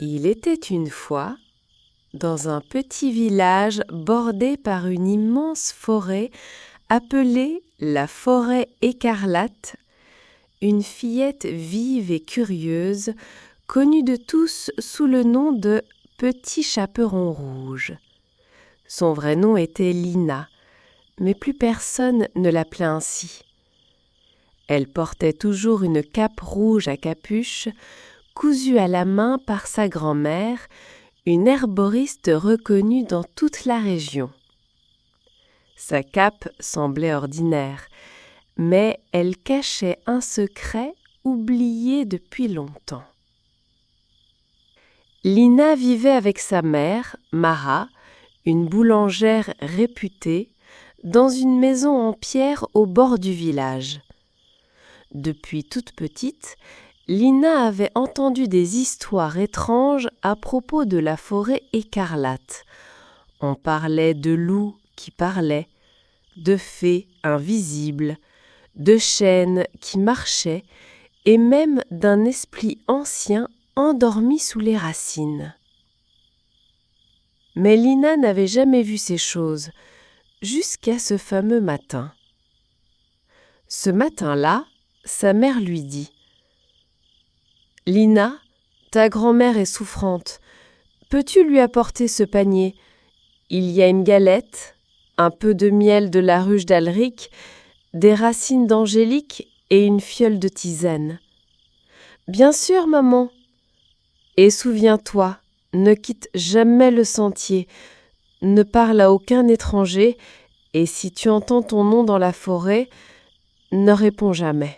Il était une fois, dans un petit village bordé par une immense forêt appelée la forêt écarlate, une fillette vive et curieuse, connue de tous sous le nom de Petit Chaperon Rouge. Son vrai nom était Lina, mais plus personne ne l'appelait ainsi. Elle portait toujours une cape rouge à capuche, cousue à la main par sa grand-mère, une herboriste reconnue dans toute la région. Sa cape semblait ordinaire, mais elle cachait un secret oublié depuis longtemps. Lina vivait avec sa mère, Mara, une boulangère réputée, dans une maison en pierre au bord du village. Depuis toute petite, Lina avait entendu des histoires étranges à propos de la forêt écarlate. On parlait de loups qui parlaient, de fées invisibles, de chênes qui marchaient et même d'un esprit ancien endormi sous les racines. Mais Lina n'avait jamais vu ces choses, jusqu'à ce fameux matin. Ce matin-là, sa mère lui dit : « Lina, ta grand-mère est souffrante. Peux-tu lui apporter ce panier ? Il y a une galette, un peu de miel de la ruche d'Alric, des racines d'angélique et une fiole de tisane. » « Bien sûr, maman. Et souviens-toi, ne quitte jamais le sentier, ne parle à aucun étranger, et si tu entends ton nom dans la forêt, ne réponds jamais. »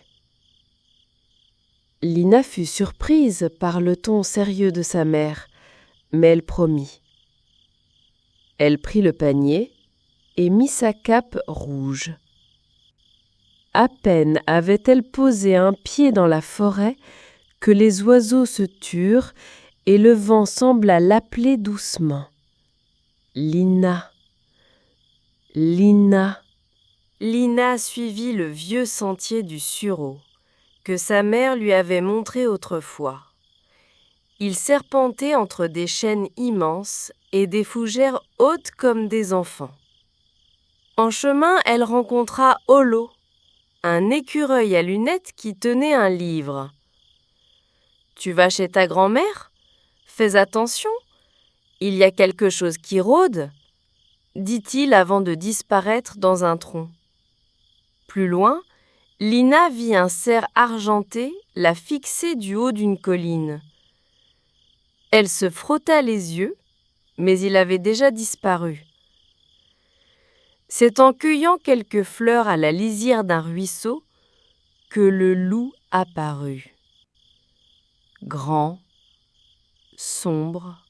Lina fut surprise par le ton sérieux de sa mère, mais elle promit. Elle prit le panier et mit sa cape rouge. À peine avait-elle posé un pied dans la forêt que les oiseaux se turent et le vent sembla l'appeler doucement. « Lina, Lina !» Lina suivit le vieux sentier du sureau, que sa mère lui avait montré autrefois. Il serpentait entre des chênes immenses et des fougères hautes comme des enfants. En chemin, elle rencontra Holo, un écureuil à lunettes qui tenait un livre. « Tu vas chez ta grand-mère ? Fais attention, il y a quelque chose qui rôde, » dit-il avant de disparaître dans un tronc. Plus loin, Lina vit un cerf argenté la fixer du haut d'une colline. Elle se frotta les yeux, mais il avait déjà disparu. C'est en cueillant quelques fleurs à la lisière d'un ruisseau que le loup apparut. Grand, sombre,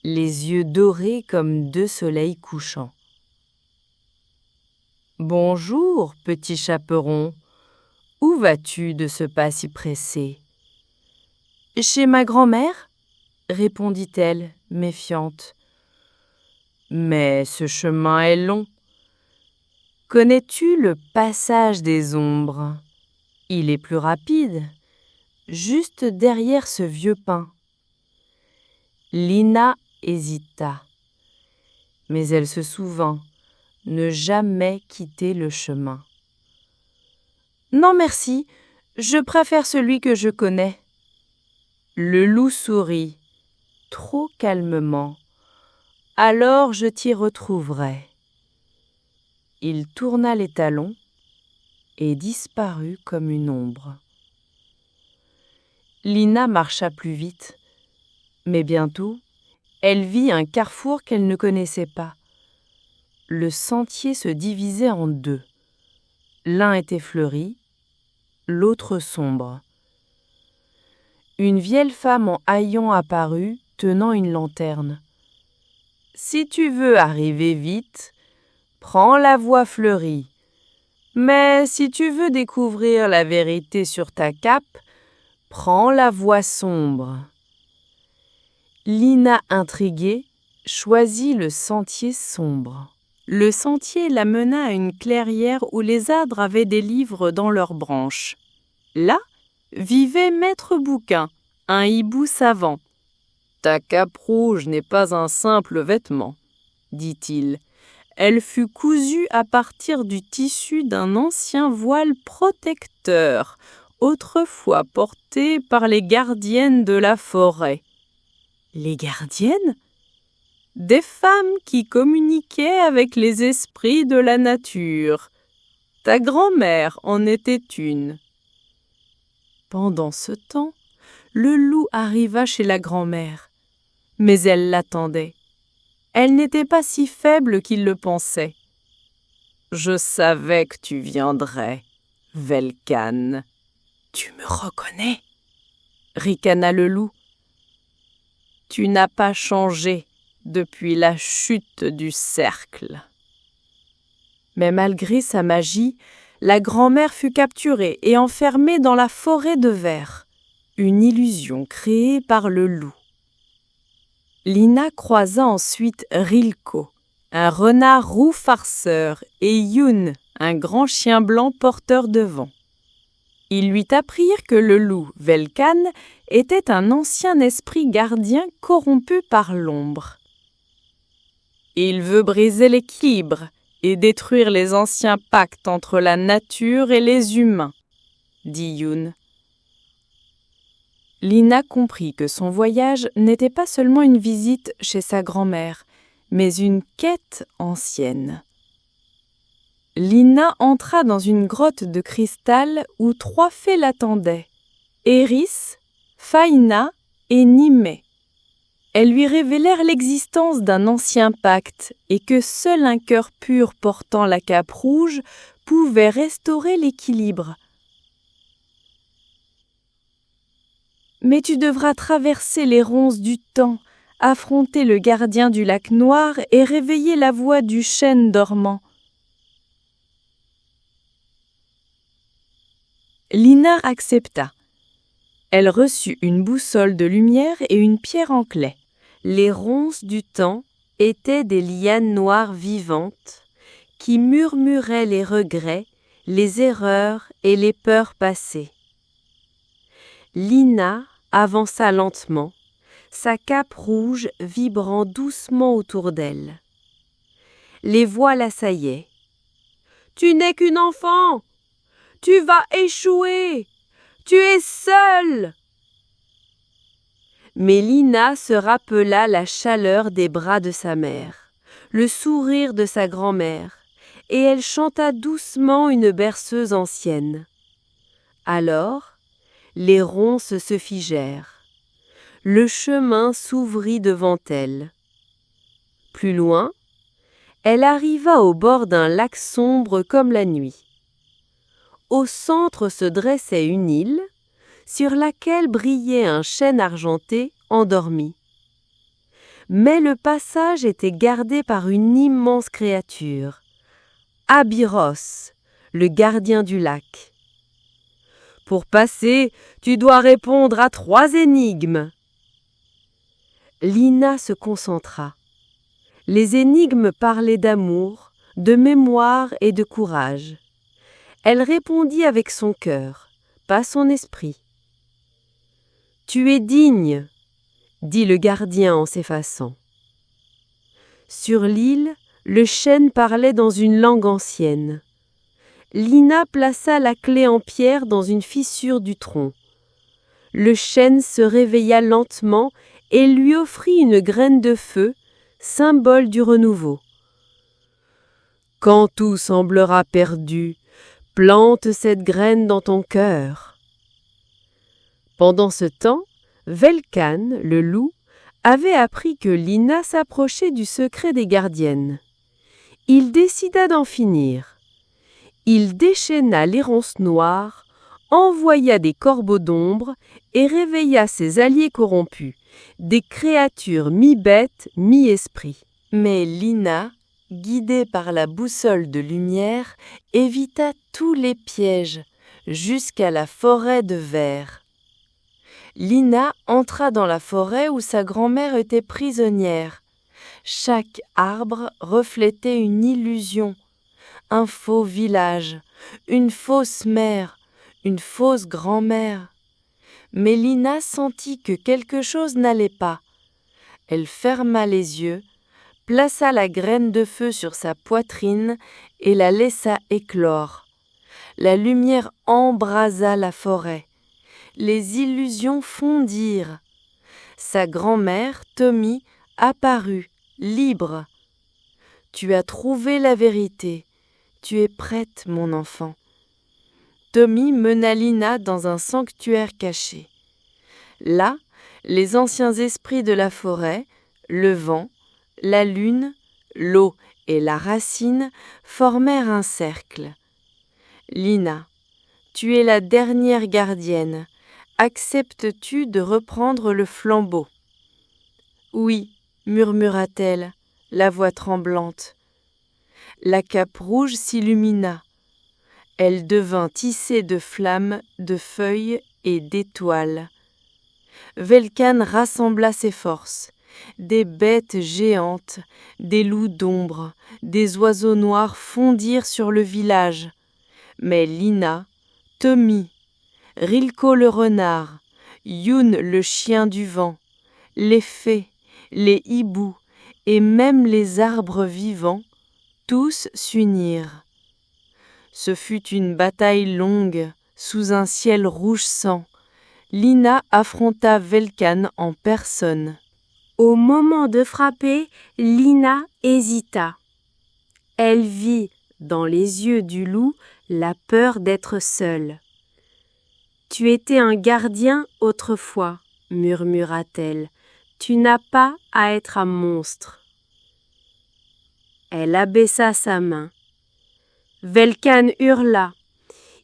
les yeux dorés comme deux soleils couchants. « Bonjour, petit chaperon, où vas-tu de ce pas si pressé ? » ?»« Chez ma grand-mère, » répondit-elle, méfiante. « Mais ce chemin est long. Connais-tu le passage des ombres ? Il est plus rapide, juste derrière ce vieux pin. » Lina hésita, mais elle se souvint ne jamais quitter le chemin. « Non merci, je préfère celui que je connais. » Le loup sourit, trop calmement. « Alors je t'y retrouverai. » Il tourna les talons et disparut comme une ombre. Lina marcha plus vite, mais bientôt, elle vit un carrefour qu'elle ne connaissait pas. Le sentier se divisait en deux. L'un était fleuri, l'autre sombre. Une vieille femme en haillons apparut, tenant une lanterne. « Si tu veux arriver vite, prends la voie fleurie. Mais si tu veux découvrir la vérité sur ta cape, prends la voie sombre. » Lina, intriguée, choisit le sentier sombre. Le sentier la mena à une clairière où les âdres avaient des livres dans leurs branches. Là vivait Maître Bouquin, un hibou savant. Ta cape rouge n'est pas un simple vêtement, dit-il. Elle fut cousue à partir du tissu d'un ancien voile protecteur, autrefois porté par les gardiennes de la forêt. Les gardiennes ? Des femmes qui communiquaient avec les esprits de la nature. Ta grand-mère en était une. Pendant ce temps, le loup arriva chez la grand-mère, mais elle l'attendait. Elle n'était pas si faible qu'il le pensait. « Je savais que tu viendrais, Velkan. »« Tu me reconnais ?» ricana le loup. « Tu n'as pas changé depuis la chute du cercle. » Mais malgré sa magie, la grand-mère fut capturée et enfermée dans la forêt de verre, une illusion créée par le loup. Lina croisa ensuite Rilko, un renard roux farceur, et Yun, un grand chien blanc porteur de vent. Ils lui apprirent que le loup, Velkan, était un ancien esprit gardien corrompu par l'ombre. Il veut briser l'équilibre et détruire les anciens pactes entre la nature et les humains, dit Yun. Lina comprit que son voyage n'était pas seulement une visite chez sa grand-mère, mais une quête ancienne. Lina entra dans une grotte de cristal où 3 fées l'attendaient, Eris, Faina et Nimée. Elles lui révélèrent l'existence d'un ancien pacte et que seul un cœur pur portant la cape rouge pouvait restaurer l'équilibre. Mais tu devras traverser les ronces du temps, affronter le gardien du lac noir et réveiller la voix du chêne dormant. Lina accepta. Elle reçut une boussole de lumière et une pierre en clay. Les ronces du temps étaient des lianes noires vivantes qui murmuraient les regrets, les erreurs et les peurs passées. Lina avança lentement, sa cape rouge vibrant doucement autour d'elle. Les voix l'assaillaient. « Tu n'es qu'une enfant! Tu vas échouer! Tu es seule! » Mais Lina se rappela la chaleur des bras de sa mère, le sourire de sa grand-mère, et elle chanta doucement une berceuse ancienne. Alors, les ronces se figèrent. Le chemin s'ouvrit devant elle. Plus loin, elle arriva au bord d'un lac sombre comme la nuit. Au centre se dressait une île, sur laquelle brillait un chêne argenté endormi. Mais le passage était gardé par une immense créature, Abyros, le gardien du lac. Pour passer, tu dois répondre à 3 énigmes. Lina se concentra. Les énigmes parlaient d'amour, de mémoire et de courage. Elle répondit avec son cœur, pas son esprit. « Tu es digne », dit le gardien en s'effaçant. Sur l'île, le chêne parlait dans une langue ancienne. Lina plaça la clé en pierre dans une fissure du tronc. Le chêne se réveilla lentement et lui offrit une graine de feu, symbole du renouveau. « Quand tout semblera perdu, plante cette graine dans ton cœur. » Pendant ce temps, Velkan, le loup, avait appris que Lina s'approchait du secret des gardiennes. Il décida d'en finir. Il déchaîna les ronces noires, envoya des corbeaux d'ombre et réveilla ses alliés corrompus, des créatures mi-bêtes, mi-esprits. Mais Lina, guidée par la boussole de lumière, évita tous les pièges, jusqu'à la forêt de verre. Lina entra dans la forêt où sa grand-mère était prisonnière. Chaque arbre reflétait une illusion, un faux village, une fausse mère, une fausse grand-mère. Mais Lina sentit que quelque chose n'allait pas. Elle ferma les yeux, plaça la graine de feu sur sa poitrine et la laissa éclore. La lumière embrasa la forêt. Les illusions fondirent. Sa grand-mère, Tommy, apparut, libre. « Tu as trouvé la vérité. Tu es prête, mon enfant. » Tommy mena Lina dans un sanctuaire caché. Là, les anciens esprits de la forêt, le vent, la lune, l'eau et la racine formèrent un cercle. « Lina, tu es la dernière gardienne. Acceptes-tu de reprendre le flambeau ?»« Oui, murmura-t-elle, la voix tremblante. La cape rouge s'illumina. Elle devint tissée de flammes, de feuilles et d'étoiles. Velkan rassembla ses forces. Des bêtes géantes, des loups d'ombre, des oiseaux noirs fondirent sur le village. Mais Lina, Tommy, Rilko le renard, Youn le chien du vent, les fées, les hiboux et même les arbres vivants, tous s'unirent. Ce fut une bataille longue, sous un ciel rouge sang. Lina affronta Velkan en personne. Au moment de frapper, Lina hésita. Elle vit, dans les yeux du loup, la peur d'être seule. « Tu étais un gardien autrefois, » murmura-t-elle. « Tu n'as pas à être un monstre. » Elle abaissa sa main. Velkan hurla.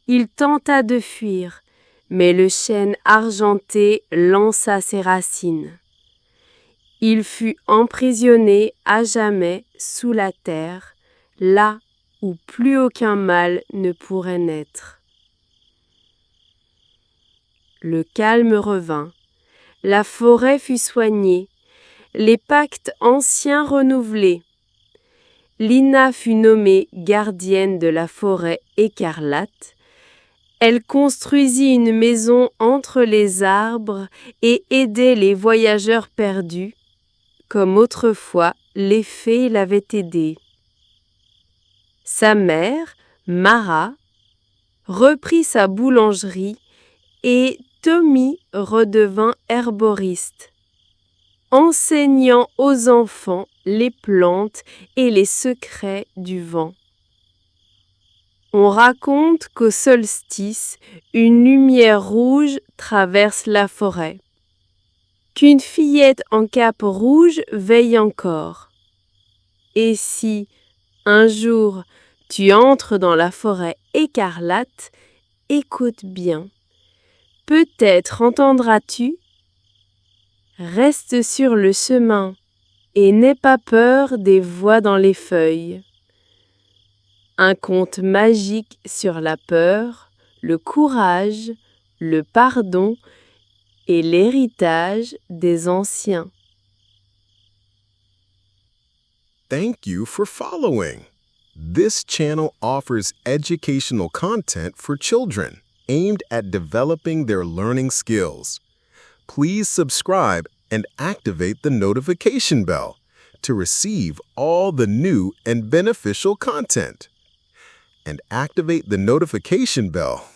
Il tenta de fuir, mais le chêne argenté lança ses racines. Il fut emprisonné à jamais sous la terre, là où plus aucun mal ne pourrait naître. Le calme revint, la forêt fut soignée, les pactes anciens renouvelés. Lina fut nommée gardienne de la forêt écarlate. Elle construisit une maison entre les arbres et aidait les voyageurs perdus, comme autrefois les fées l'avaient aidée. Sa mère, Mara, reprit sa boulangerie et Tommy redevint herboriste, enseignant aux enfants les plantes et les secrets du vent. On raconte qu'au solstice, une lumière rouge traverse la forêt, qu'une fillette en cape rouge veille encore. Et si, un jour, tu entres dans la forêt écarlate, écoute bien. Peut-être entendras-tu. Reste sur le chemin et n'aie pas peur des voix dans les feuilles. Un conte magique sur la peur, le courage, le pardon et l'héritage des anciens. Thank you for following. This channel offers educational content for children aimed at developing their learning skills. Please subscribe and activate the notification bell to receive all the new and beneficial content. And activate the notification bell.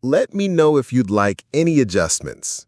Let me know if you'd like any adjustments.